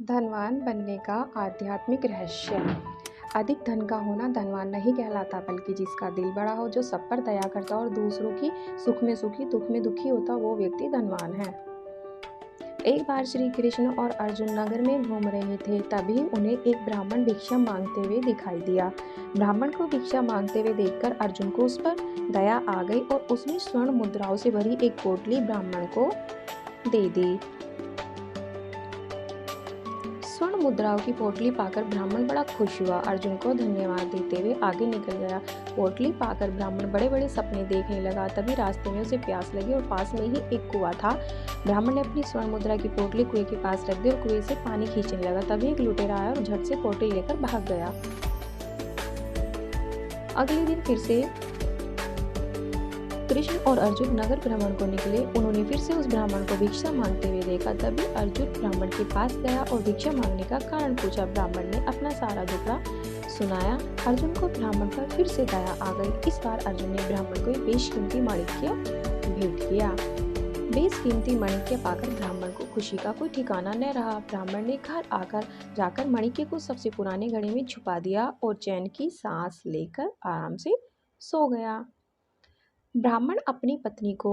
धनवान बनने का आध्यात्मिक रहस्य। अधिक धन का होना धनवान नहीं कहलाता, बल्कि जिसका दिल बड़ा हो, जो सब पर दया करता और दूसरों की सुख में सुखी दुख में दुखी होता, वो व्यक्ति धनवान है। एक बार श्री कृष्ण और अर्जुन नगर में घूम रहे थे। तभी उन्हें एक ब्राह्मण भिक्षा मांगते हुए दिखाई दिया। ब्राह्मण को भिक्षा मांगते हुए देखकर अर्जुन को उस पर दया आ गई और उसने स्वर्ण मुद्राओं से भरी एक पोटली ब्राह्मण को दे दी। स्वर्ण मुद्राओं की पोटली पाकर ब्राह्मण बड़ा खुश हुआ। अर्जुन को धन्यवाद देते हुए आगे निकल गया। पोटली पाकर ब्राह्मण बड़े बड़े सपने देखने लगा। तभी रास्ते में उसे प्यास लगी और पास में ही एक कुआं था। ब्राह्मण ने अपनी स्वर्ण मुद्रा की पोटली कुएं के पास रख दी और कुएं से पानी खींचने लगा। तभी एक लुटेरा आया और झट से पोटली लेकर भाग गया। अगले दिन फिर से कृष्ण और अर्जुन नगर भ्रमण को निकले। उन्होंने फिर से उस ब्राह्मण को भिक्षा मांगते हुए देखा। तभी अर्जुन ब्राह्मण के पास गया और भिक्षा मांगने का कारण पूछा। ब्राह्मण ने अपना सारा दुखड़ा सुनाया। अर्जुन को ब्राह्मण पर फिर से दया आ गई। इस बार अर्जुन ने ब्राह्मण को एक बेशकीमती माणिक्य भेंट किया। बेशकीमती माणिक्य पाकर ब्राह्मण को खुशी का कोई ठिकाना न रहा। ब्राह्मण ने घर आकर जाकर माणिक्य को सबसे पुराने घड़े में छुपा दिया और चैन की सांस लेकर आराम से सो गया। ब्राह्मण अपनी पत्नी को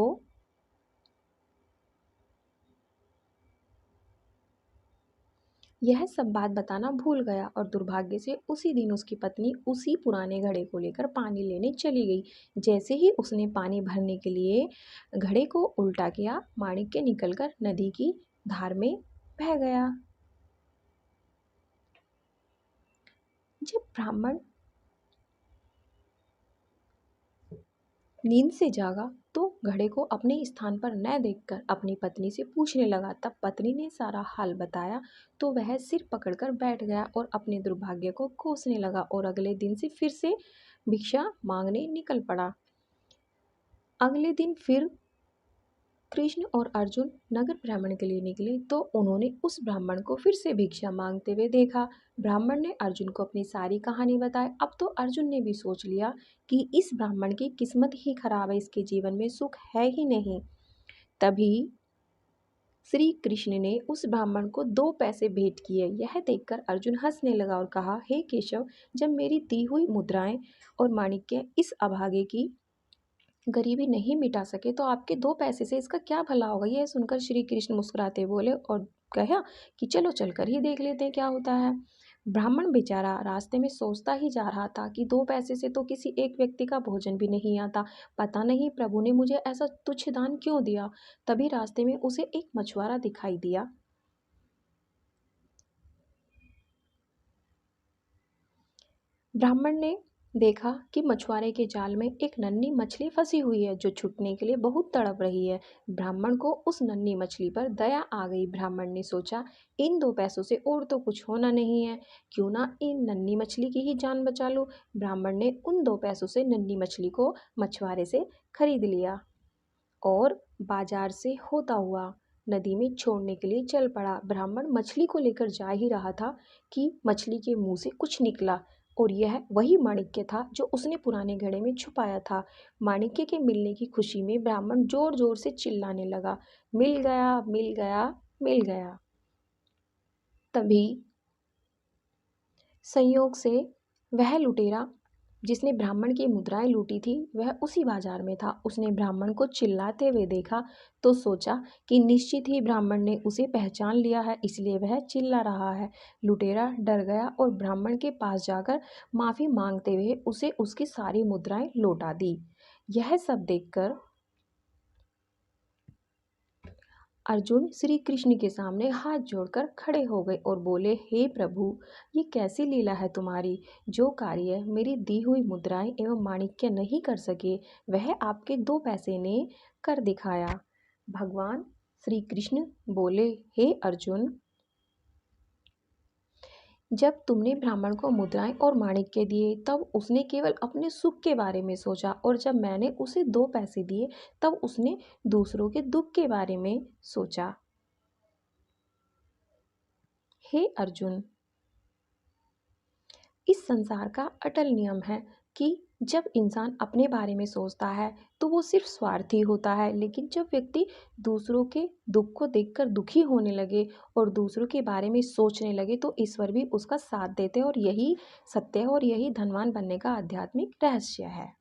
यह सब बात बताना भूल गया और दुर्भाग्य से उसी दिन उसकी पत्नी उसी पुराने घड़े को लेकर पानी लेने चली गई। जैसे ही उसने पानी भरने के लिए घड़े को उल्टा किया, माणिक्य निकलकर नदी की धार में बह गया। जब ब्राह्मण नींद से जागा तो घड़े को अपने स्थान पर न देखकर अपनी पत्नी से पूछने लगा। तब पत्नी ने सारा हाल बताया तो वह सिर पकड़कर बैठ गया और अपने दुर्भाग्य को कोसने लगा और अगले दिन से फिर से भिक्षा मांगने निकल पड़ा। अगले दिन फिर कृष्ण और अर्जुन नगर भ्रमण के लिए निकले तो उन्होंने उस ब्राह्मण को फिर से भिक्षा मांगते हुए देखा। ब्राह्मण ने अर्जुन को अपनी सारी कहानी बताई। अब तो अर्जुन ने भी सोच लिया कि इस ब्राह्मण की किस्मत ही खराब है, इसके जीवन में सुख है ही नहीं। तभी श्री कृष्ण ने उस ब्राह्मण को 2 पैसे भेंट किए। यह देखकर अर्जुन हंसने लगा और कहा, हे केशव, जब मेरी दी हुई मुद्राएं और माणिक्य इस अभागे की गरीबी नहीं मिटा सके तो आपके 2 पैसे से इसका क्या भला होगा। यह सुनकर श्री कृष्ण मुस्कुराते बोले और कहा कि चलो चलकर ही देख लेते हैं क्या होता है। ब्राह्मण बेचारा रास्ते में सोचता ही जा रहा था कि 2 पैसे से तो किसी एक व्यक्ति का भोजन भी नहीं आता। पता नहीं प्रभु ने मुझे ऐसा तुच्छ दान क्यों दिया। तभी रास्ते में उसे एक मछुआरा दिखाई दिया। ब्राह्मण ने देखा कि मछुआरे के जाल में एक नन्ही मछली फंसी हुई है जो छूटने के लिए बहुत तड़प रही है। ब्राह्मण को उस नन्ही मछली पर दया आ गई। ब्राह्मण ने सोचा, इन 2 पैसों से और तो कुछ होना नहीं है, क्यों ना इन नन्ही मछली की ही जान बचा लूं। ब्राह्मण ने उन 2 पैसों से नन्ही मछली को मछुआरे से खरीद लिया और बाजार से होता हुआ नदी में छोड़ने के लिए चल पड़ा। ब्राह्मण मछली को लेकर जा ही रहा था कि मछली के मुंह से कुछ निकला और यह वही माणिक्य था जो उसने पुराने घड़े में छुपाया था। माणिक्य के मिलने की खुशी में ब्राह्मण जोर जोर से चिल्लाने लगा, मिल गया, मिल गया, मिल गया। तभी संयोग से वह लुटेरा जिसने ब्राह्मण की मुद्राएं लूटी थी वह उसी बाजार में था। उसने ब्राह्मण को चिल्लाते हुए देखा तो सोचा कि निश्चित ही ब्राह्मण ने उसे पहचान लिया है, इसलिए वह चिल्ला रहा है। लुटेरा डर गया और ब्राह्मण के पास जाकर माफी मांगते हुए उसे उसकी सारी मुद्राएं लौटा दी। यह सब देखकर अर्जुन श्री कृष्ण के सामने हाथ जोड़कर खड़े हो गए और बोले, हे प्रभु, ये कैसी लीला है तुम्हारी। जो कार्य मेरी दी हुई मुद्राएं एवं माणिक्य नहीं कर सके वह आपके 2 पैसे ने कर दिखाया। भगवान श्री कृष्ण बोले, हे अर्जुन, जब तुमने ब्राह्मण को मुद्राएं और माणिक्य दिए तब उसने केवल अपने सुख के बारे में सोचा, और जब मैंने उसे 2 पैसे दिए तब उसने दूसरों के दुख के बारे में सोचा। हे अर्जुन, इस संसार का अटल नियम है कि जब इंसान अपने बारे में सोचता है तो वो सिर्फ स्वार्थी होता है, लेकिन जब व्यक्ति दूसरों के दुख को देखकर दुखी होने लगे और दूसरों के बारे में सोचने लगे तो ईश्वर भी उसका साथ देते हैं, और यही सत्य है और यही धनवान बनने का आध्यात्मिक रहस्य है।